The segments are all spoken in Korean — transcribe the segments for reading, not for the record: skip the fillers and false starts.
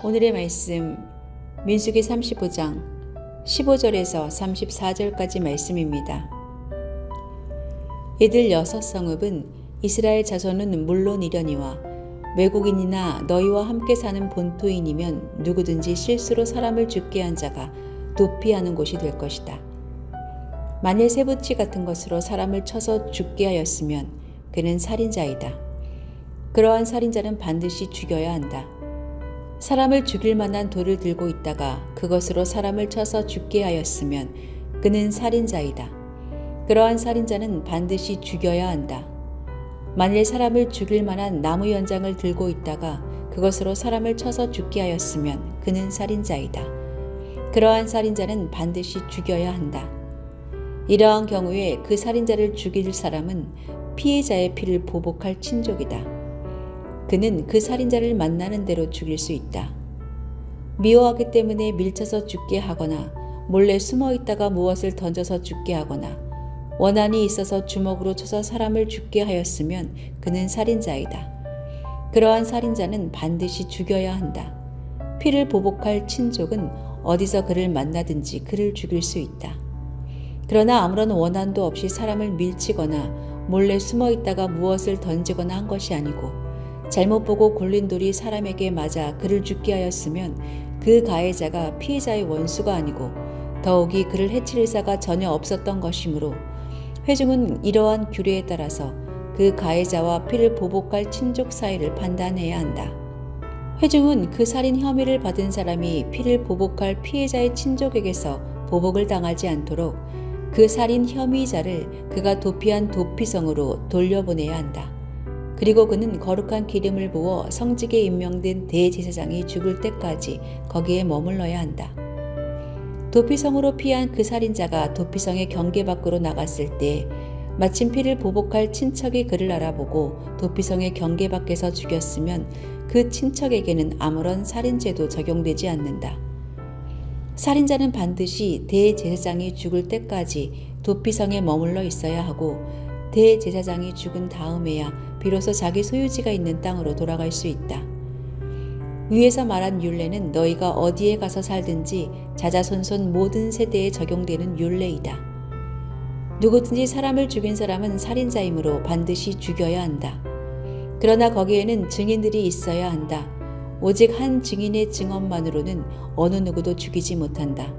오늘의 말씀 민수기 35장 15절에서 34절까지 말씀입니다. 이들 6성읍은 이스라엘 자손은 물론이려니와 외국인이나 너희와 함께 사는 본토인이면 누구든지 실수로 사람을 죽게 한 자가 도피하는 곳이 될 것이다. 만일 쇠붙이 같은 것으로 사람을 쳐서 죽게 하였으면 그는 살인자이다. 그러한 살인자는 반드시 죽여야 한다. 사람을 죽일 만한 돌을 들고 있다가 그것으로 사람을 쳐서 죽게 하였으면 그는 살인자이다. 그러한 살인자는 반드시 죽여야 한다. 만일 사람을 죽일 만한 나무 연장을 들고 있다가 그것으로 사람을 쳐서 죽게 하였으면 그는 살인자이다. 그러한 살인자는 반드시 죽여야 한다. 이러한 경우에 그 살인자를 죽일 사람은 피해자의 피를 보복할 친족이다. 그는 그 살인자를 만나는 대로 죽일 수 있다. 미워하기 때문에 밀쳐서 죽게 하거나 몰래 숨어 있다가 무엇을 던져서 죽게 하거나 원한이 있어서 주먹으로 쳐서 사람을 죽게 하였으면 그는 살인자이다. 그러한 살인자는 반드시 죽여야 한다. 피를 보복할 친족은 어디서 그를 만나든지 그를 죽일 수 있다. 그러나 아무런 원한도 없이 사람을 밀치거나 몰래 숨어 있다가 무엇을 던지거나 한 것이 아니고 잘못 보고 굴린 돌이 사람에게 맞아 그를 죽게 하였으면 그 가해자가 피해자의 원수가 아니고 더욱이 그를 해칠 의사가 전혀 없었던 것이므로 회중은 이러한 규례에 따라서 그 가해자와 피를 보복할 친족 사이를 판단해야 한다. 회중은 그 살인 혐의를 받은 사람이 피를 보복할 피해자의 친족에게서 보복을 당하지 않도록 그 살인 혐의자를 그가 도피한 도피성으로 돌려보내야 한다. 그리고 그는 거룩한 기름을 부어 성직에 임명된 대제사장이 죽을 때까지 거기에 머물러야 한다. 도피성으로 피한 그 살인자가 도피성의 경계 밖으로 나갔을 때 마침 피를 보복할 친척이 그를 알아보고 도피성의 경계 밖에서 죽였으면 그 친척에게는 아무런 살인죄도 적용되지 않는다. 살인자는 반드시 대제사장이 죽을 때까지 도피성에 머물러 있어야 하고 대제사장이 죽은 다음에야 비로소 자기 소유지가 있는 땅으로 돌아갈 수 있다. 위에서 말한 율례는 너희가 어디에 가서 살든지 자자손손 모든 세대에 적용되는 율례이다. 누구든지 사람을 죽인 사람은 살인자이므로 반드시 죽여야 한다. 그러나 거기에는 증인들이 있어야 한다. 오직 한 증인의 증언만으로는 어느 누구도 죽이지 못한다.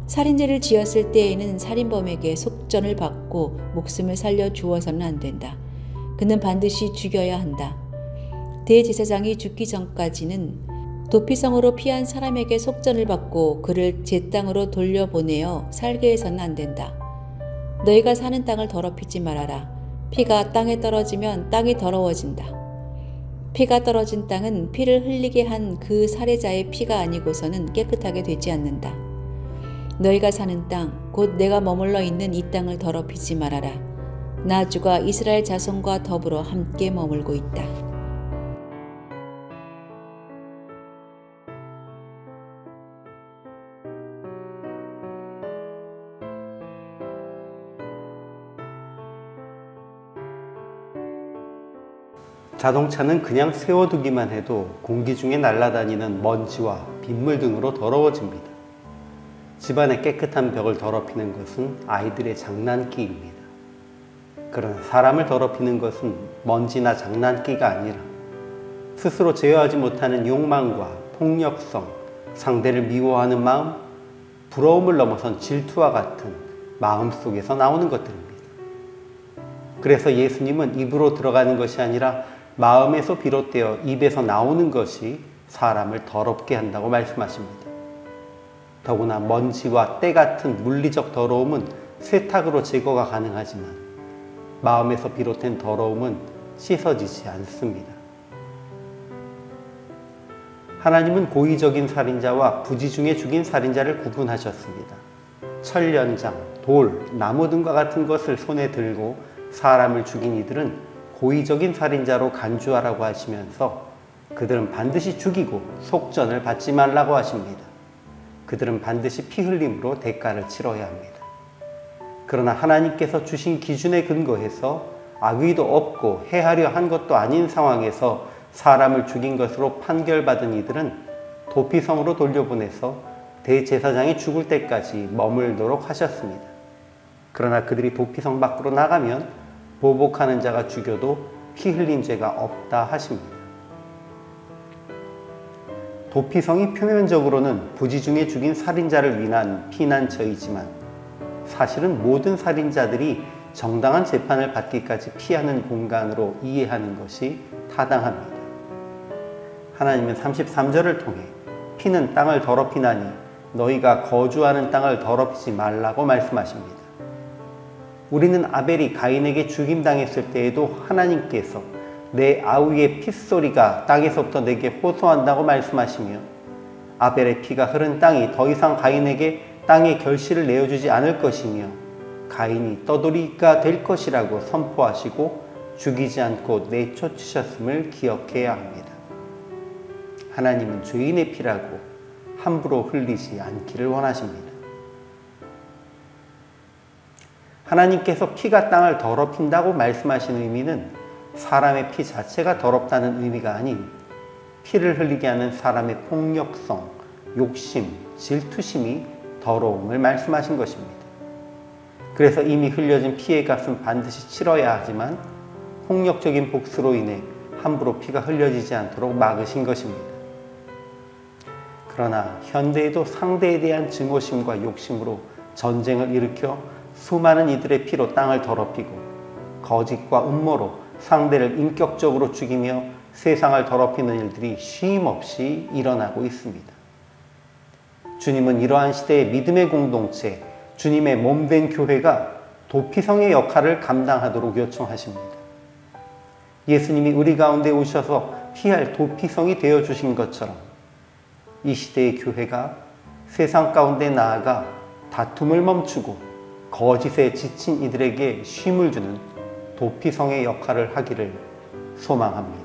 살인죄를 지었을 때에는 살인범에게 속전을 받고 목숨을 살려 주어서는 안 된다. 그는 반드시 죽여야 한다. 대제사장이 죽기 전까지는 도피성으로 피한 사람에게 속전을 받고 그를 제 땅으로 돌려보내어 살게 해서는 안 된다. 너희가 사는 땅을 더럽히지 말아라. 피가 땅에 떨어지면 땅이 더러워진다. 피가 떨어진 땅은 피를 흘리게 한 그 살해자의 피가 아니고서는 깨끗하게 되지 않는다. 너희가 사는 땅, 곧 내가 머물러 있는 이 땅을 더럽히지 말아라. 나 주가 이스라엘 자손과 더불어 함께 머물고 있다. 자동차는 그냥 세워두기만 해도 공기 중에 날아다니는 먼지와 빗물 등으로 더러워집니다. 집안의 깨끗한 벽을 더럽히는 것은 아이들의 장난기입니다. 그러나 사람을 더럽히는 것은 먼지나 장난기가 아니라 스스로 제어하지 못하는 욕망과 폭력성, 상대를 미워하는 마음, 부러움을 넘어선 질투와 같은 마음 속에서 나오는 것들입니다. 그래서 예수님은 입으로 들어가는 것이 아니라 마음에서 비롯되어 입에서 나오는 것이 사람을 더럽게 한다고 말씀하십니다. 더구나 먼지와 때 같은 물리적 더러움은 세탁으로 제거가 가능하지만 마음에서 비롯된 더러움은 씻어지지 않습니다. 하나님은 고의적인 살인자와 부지 중에 죽인 살인자를 구분하셨습니다. 철연장, 돌, 나무 등과 같은 것을 손에 들고 사람을 죽인 이들은 고의적인 살인자로 간주하라고 하시면서 그들은 반드시 죽이고 속전을 받지 말라고 하십니다. 그들은 반드시 피 흘림으로 대가를 치러야 합니다. 그러나 하나님께서 주신 기준에 근거해서 악의도 없고 해하려 한 것도 아닌 상황에서 사람을 죽인 것으로 판결받은 이들은 도피성으로 돌려보내서 대제사장이 죽을 때까지 머물도록 하셨습니다. 그러나 그들이 도피성 밖으로 나가면 보복하는 자가 죽여도 피 흘린 죄가 없다 하십니다. 도피성이 표면적으로는 부지 중에 죽인 살인자를 위한 피난처이지만 사실은 모든 살인자들이 정당한 재판을 받기까지 피하는 공간으로 이해하는 것이 타당합니다. 하나님은 33절을 통해 피는 땅을 더럽히나니 너희가 거주하는 땅을 더럽히지 말라고 말씀하십니다. 우리는 아벨이 가인에게 죽임당했을 때에도 하나님께서 내 아우의 핏소리가 땅에서부터 내게 호소한다고 말씀하시며 아벨의 피가 흐른 땅이 더 이상 가인에게 땅의 결실을 내어주지 않을 것이며 가인이 떠돌이가 될 것이라고 선포하시고 죽이지 않고 내쫓으셨음을 기억해야 합니다. 하나님은 죄인의 피라고 함부로 흘리지 않기를 원하십니다. 하나님께서 피가 땅을 더럽힌다고 말씀하시는 의미는 사람의 피 자체가 더럽다는 의미가 아닌 피를 흘리게 하는 사람의 폭력성, 욕심, 질투심이 더러움을 말씀하신 것입니다. 그래서 이미 흘려진 피의 값은 반드시 치러야 하지만 폭력적인 복수로 인해 함부로 피가 흘려지지 않도록 막으신 것입니다. 그러나 현대에도 상대에 대한 증오심과 욕심으로 전쟁을 일으켜 수많은 이들의 피로 땅을 더럽히고 거짓과 음모로 상대를 인격적으로 죽이며 세상을 더럽히는 일들이 쉼 없이 일어나고 있습니다. 주님은 이러한 시대의 믿음의 공동체, 주님의 몸된 교회가 도피성의 역할을 감당하도록 요청하십니다. 예수님이 우리 가운데 오셔서 피할 도피성이 되어주신 것처럼 이 시대의 교회가 세상 가운데 나아가 다툼을 멈추고 거짓에 지친 이들에게 쉼을 주는 도피성의 역할을 하기를 소망합니다.